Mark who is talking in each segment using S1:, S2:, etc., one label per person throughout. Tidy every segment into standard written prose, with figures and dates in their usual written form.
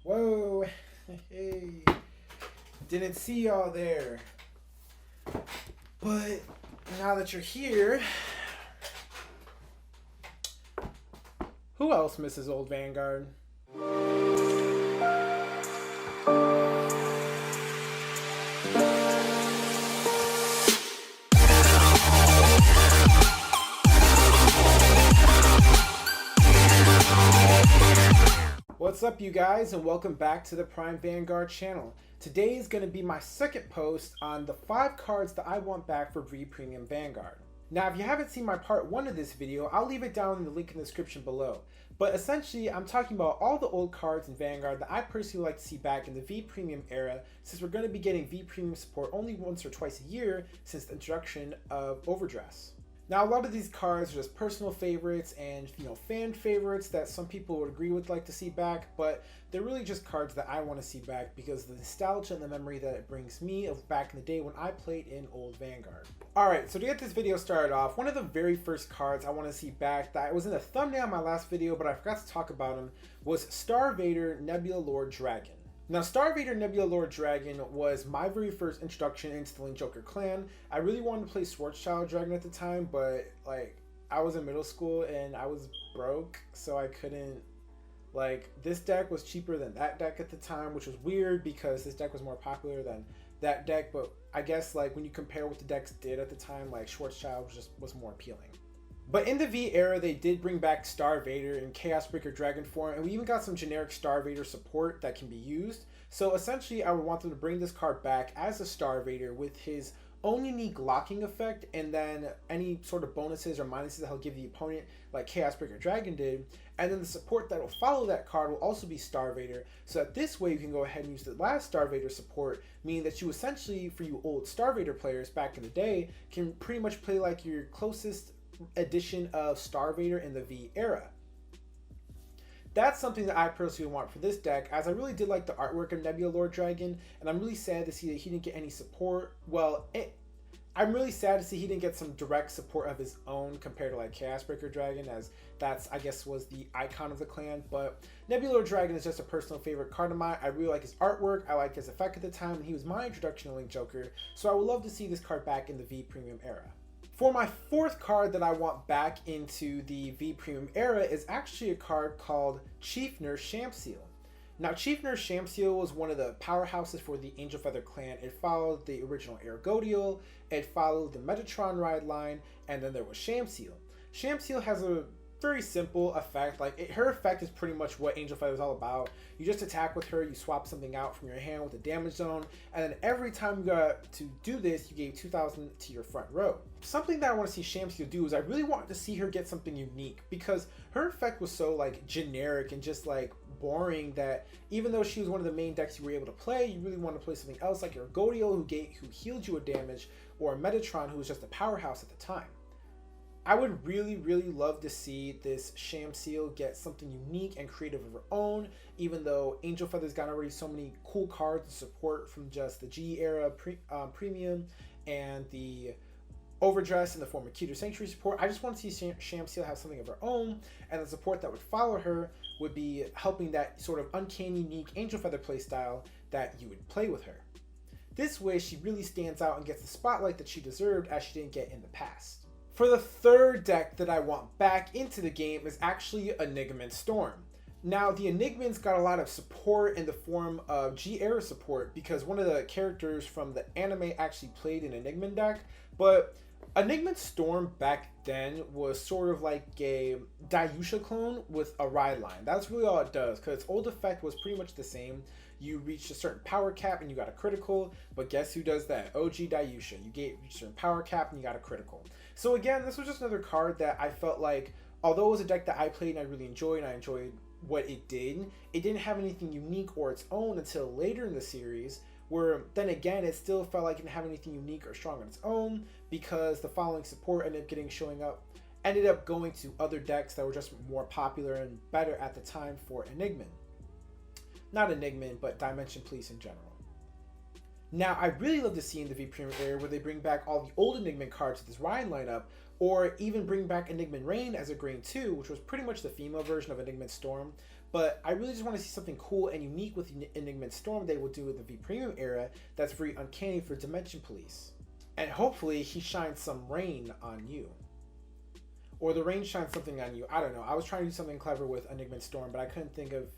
S1: Whoa, hey, didn't see y'all there, but now that you're here, who else misses old Vanguard? What's up, you guys, and welcome back to the Prime Vanguard channel. Today is going to be my second post on the 5 cards that I want back for VPremium Vanguard. Now, if you haven't seen my part 1 of this video, I'll leave it down in the link in the description below. But essentially, I'm talking about all the old cards in Vanguard that I personally like to see back in the VPremium era, since we're going to be getting VPremium support only once or twice a year since the introduction of Overdress. Now, a lot of these cards are just personal favorites and, fan favorites that some people would agree with like to see back, but they're really just cards that I want to see back because of the nostalgia and the memory that it brings me of back in the day when I played in old Vanguard. Alright, so to get this video started off, one of the very first cards I want to see back that was in the thumbnail of my last video, but I forgot to talk about him, was Star Vader Nebula Lord Dragon. Now, Star Vader Nebula Lord Dragon was my very first introduction into the Link Joker clan. I really wanted to play Schwarzschild Dragon at the time, but I was in middle school and I was broke, so I couldn't. This deck was cheaper than that deck at the time, which was weird because this deck was more popular than that deck. But I guess when you compare what the decks did at the time, Schwarzschild was more appealing. But in the V era, they did bring back Star Vader in Chaos Breaker Dragon form, and we even got some generic Star Vader support that can be used. So essentially, I would want them to bring this card back as a Star Vader with his own unique locking effect, and then any sort of bonuses or minuses that he'll give the opponent, like Chaos Breaker Dragon did. And then the support that will follow that card will also be Star Vader, so that this way you can go ahead and use the last Star Vader support, meaning that you essentially, for you old Star Vader players back in the day, can pretty much play like your closest edition of Star Vader in the V era. That's something that I personally want for this deck, as I really did like the artwork of Nebula Lord Dragon, and I'm really sad to see that he didn't get any support. I'm really sad to see he didn't get some direct support of his own compared to Chaos Breaker Dragon, as that's, I guess, was the icon of the clan. But Nebula Lord Dragon is just a personal favorite card of mine. I really like his artwork, I liked his effect at the time, and he was my introduction to Link Joker, so I would love to see this card back in the VPremium era. For my 4th card that I want back into the VPremium era is actually a card called Chief Nurse Shamseal. Now, Chief Nurse Shamseal was one of the powerhouses for the Angel Feather clan. It followed the original Ergodiel, it followed the Metatron ride line, and then there was Shamseal. Shamseal has a very simple effect. Her effect is pretty much what Angel Feather is all about. You just attack with her, you swap something out from your hand with a damage zone, and then every time you got to do this, you gave 2,000 to your front row. Something that I want to see Shamseal do is I really wanted to see her get something unique, because her effect was so generic and just boring that even though she was one of the main decks you were able to play, you really want to play something else like your Ergodiel who healed you a damage, or a Metatron who was just a powerhouse at the time. I would really, really love to see this Shamseal get something unique and creative of her own, even though Angel Feather's got already so many cool cards and support from just the G era premium and the Overdress in the form of Keter Sanctuary support. I just want to see Shamseal have something of her own, and the support that would follow her would be helping that sort of uncanny, unique Angel Feather playstyle that you would play with her. This way, she really stands out and gets the spotlight that she deserved, as she didn't get in the past. For the 3rd deck that I want back into the game is actually Enigma Storm. Now, the Enigmans got a lot of support in the form of G-era support because one of the characters from the anime actually played an Enigma deck, but Enigma Storm back then was sort of like a Dayusha clone with a ride line. That's really all it does, because its old effect was pretty much the same. You reached a certain power cap and you got a critical, but guess who does that? OG Dayusha. You reached a certain power cap and you got a critical. So again, this was just another card that I felt like, although it was a deck that I played and I really enjoyed, and I enjoyed what it didn't have anything unique or its own until later in the series, where then again it still felt like it didn't have anything unique or strong on its own, because the following support ended up going to other decks that were just more popular and better at the time for Enigma. Not Enigma, but Dimension Police in general. Now, I really love to see in the VPremium era where they bring back all the old Enigma cards to this Ryan lineup, or even bring back Enigma Rain as a green 2, which was pretty much the female version of Enigma Storm. But I really just want to see something cool and unique with Enigma Storm they will do with the VPremium era that's very uncanny for Dimension Police. And hopefully he shines some rain on you. Or the rain shines something on you. I don't know. I was trying to do something clever with Enigma Storm, but I couldn't think of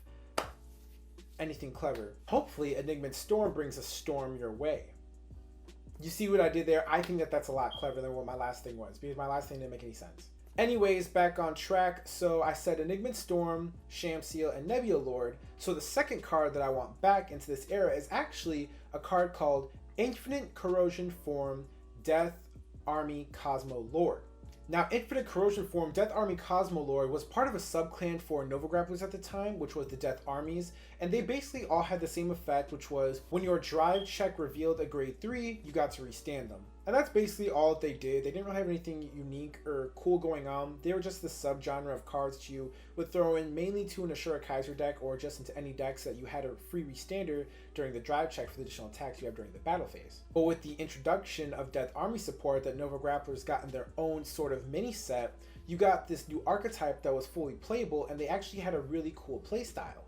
S1: anything clever. Hopefully Enigma Storm brings a storm your way. You see what I did there? I think that that's a lot clever than what my last thing was, because my last thing didn't make any sense. Anyways, back on track. So I said Enigma Storm, Shamseal, and Nebula Lord. So the second card that I want back into this era is actually a card called Infinite Corrosion Form, Death Army Cosmo Lord. Now, Infinite Corrosion Form, Death Army Cosmo Lord was part of a subclan for Nova Grapplers at the time, which was the Death Armies, and they basically all had the same effect, which was when your drive check revealed a grade 3, you got to restand them. And that's basically all that they did. They didn't really have anything unique or cool going on. They were just the subgenre of cards that you would throw in mainly to an Ashura Kaiser deck or just into any decks that you had a free restander during the drive check for the additional attacks you have during the battle phase. But with the introduction of Death Army support that Nova Grapplers got in their own sort of mini set, you got this new archetype that was fully playable, and they actually had a really cool playstyle.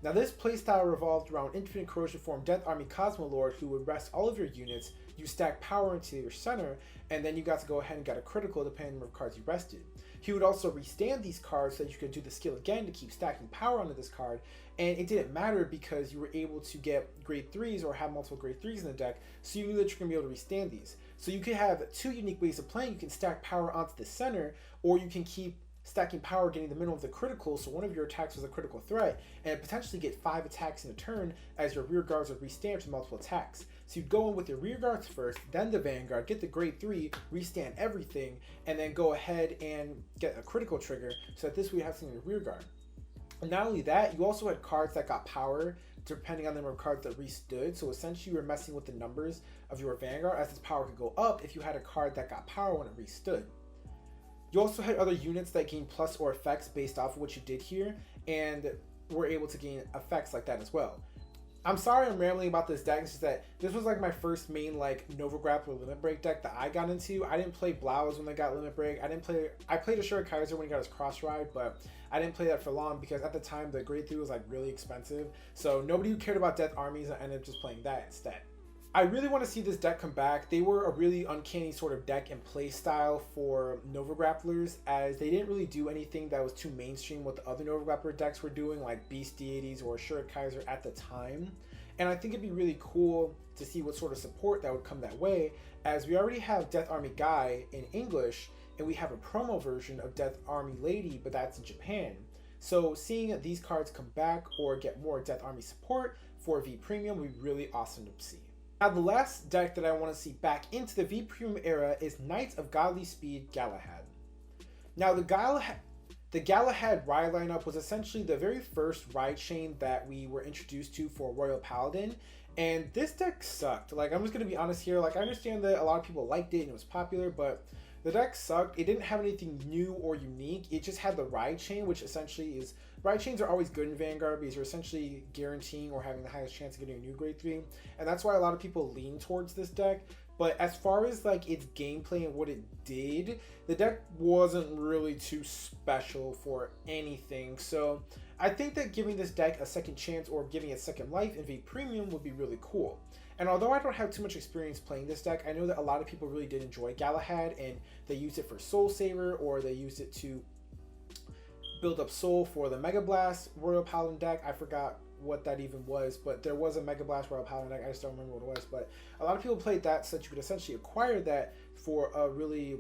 S1: Now this playstyle revolved around Infinite Corrosion Form Death Army Cosmo Lord, who would rest all of your units, you stack power into your center, and then you got to go ahead and get a critical depending on the number of cards you rested. He would also restand these cards so that you could do the skill again to keep stacking power onto this card, and it didn't matter because you were able to get grade 3s or have multiple grade 3s in the deck, so you knew that you're going to be able to restand these. So you could have two unique ways of playing. You can stack power onto the center, or you can keep stacking power, getting the minimum of the critical, so one of your attacks was a critical threat, and potentially get 5 attacks in a turn as your rear guards would restand for multiple attacks. So you'd go in with your rear guards first, then the Vanguard, get the grade 3, restand everything, and then go ahead and get a critical trigger, so that this way you have something in your rear guard. And not only that, you also had cards that got power depending on the number of cards that restood, so essentially you were messing with the numbers of your Vanguard as its power could go up if you had a card that got power when it restood. You also had other units that gained plus or effects based off of what you did here, and were able to gain effects like that as well. I'm sorry I'm rambling about this deck, it's just that this was like my first main like Nova Grappler Limit Break deck that I got into. I didn't play Blows when they got Limit Break. I played Ashura Kaiser when he got his Cross Ride, but I didn't play that for long because at the time the grade 3 was like really expensive. So nobody who cared about Death Armies ended up just playing that instead. I really want to see this deck come back. They were a really uncanny sort of deck and play style for Nova Grapplers, as they didn't really do anything that was too mainstream what the other Nova Grappler decks were doing, like Beast Deities or Ashura Kaiser at the time. And I think it'd be really cool to see what sort of support that would come that way, as we already have Death Army Guy in English, and we have a promo version of Death Army Lady, but that's in Japan. So seeing these cards come back or get more Death Army support for VPremium would be really awesome to see. Now, the last deck that I want to see back into the VPremium era is Knights of Godly Speed Galahad. Now, the Galahad ride lineup was essentially the very first ride chain that we were introduced to for Royal Paladin, and this deck sucked. Like, I'm just going to be honest here. Like, I understand that a lot of people liked it and it was popular, but the deck sucked. It didn't have anything new or unique. It just had the ride chain, which essentially is... Ride chains are always good in Vanguard because you're essentially guaranteeing or having the highest chance of getting a new grade 3. And that's why a lot of people lean towards this deck. But as far as like its gameplay and what it did, the deck wasn't really too special for anything. So I think that giving this deck a second chance or giving it second life in VPremium would be really cool. And although I don't have too much experience playing this deck, I know that a lot of people really did enjoy Galahad, and they used it for Soul Saver, or they used it to build up soul for the Mega Blast Royal Paladin deck. I forgot what that even was, but there was a Mega Blast Royal Paladin deck. I just don't remember what it was, but a lot of people played that so that you could essentially acquire that for a really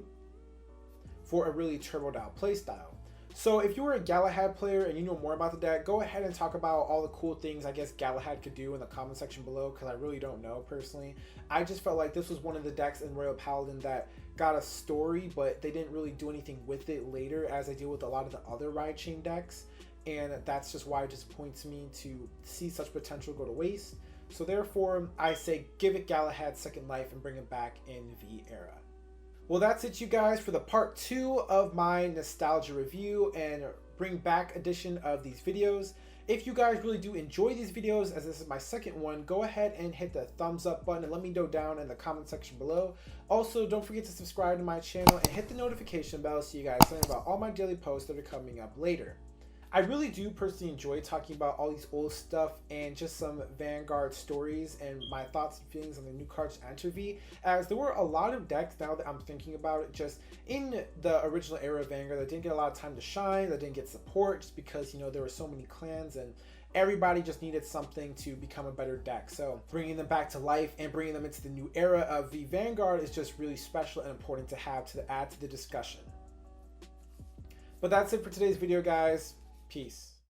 S1: turboed out playstyle. So if you were a Galahad player and you know more about the deck, go ahead and talk about all the cool things I guess Galahad could do in the comment section below, because I really don't know personally. I just felt like this was one of the decks in Royal Paladin that got a story, but they didn't really do anything with it later as they do with a lot of the other ride chain decks, and that's just why it disappoints me to see such potential go to waste. So therefore, I say give it Galahad second life and bring it back in V era. Well, that's it, you guys, for the part 2 of my nostalgia review and bring back edition of these videos. If you guys really do enjoy these videos, as this is my second one, go ahead and hit the thumbs up button and let me know down in the comment section below. Also, don't forget to subscribe to my channel and hit the notification bell so you guys learn about all my daily posts that are coming up later. I really do personally enjoy talking about all these old stuff and just some Vanguard stories and my thoughts and feelings on the new cards to enter V, as there were a lot of decks, now that I'm thinking about it, just in the original era of Vanguard that didn't get a lot of time to shine, that didn't get support just because, you know, there were so many clans and everybody just needed something to become a better deck. So bringing them back to life and bringing them into the new era of V Vanguard is just really special and important to have to add to the discussion. But that's it for today's video, guys. Peace.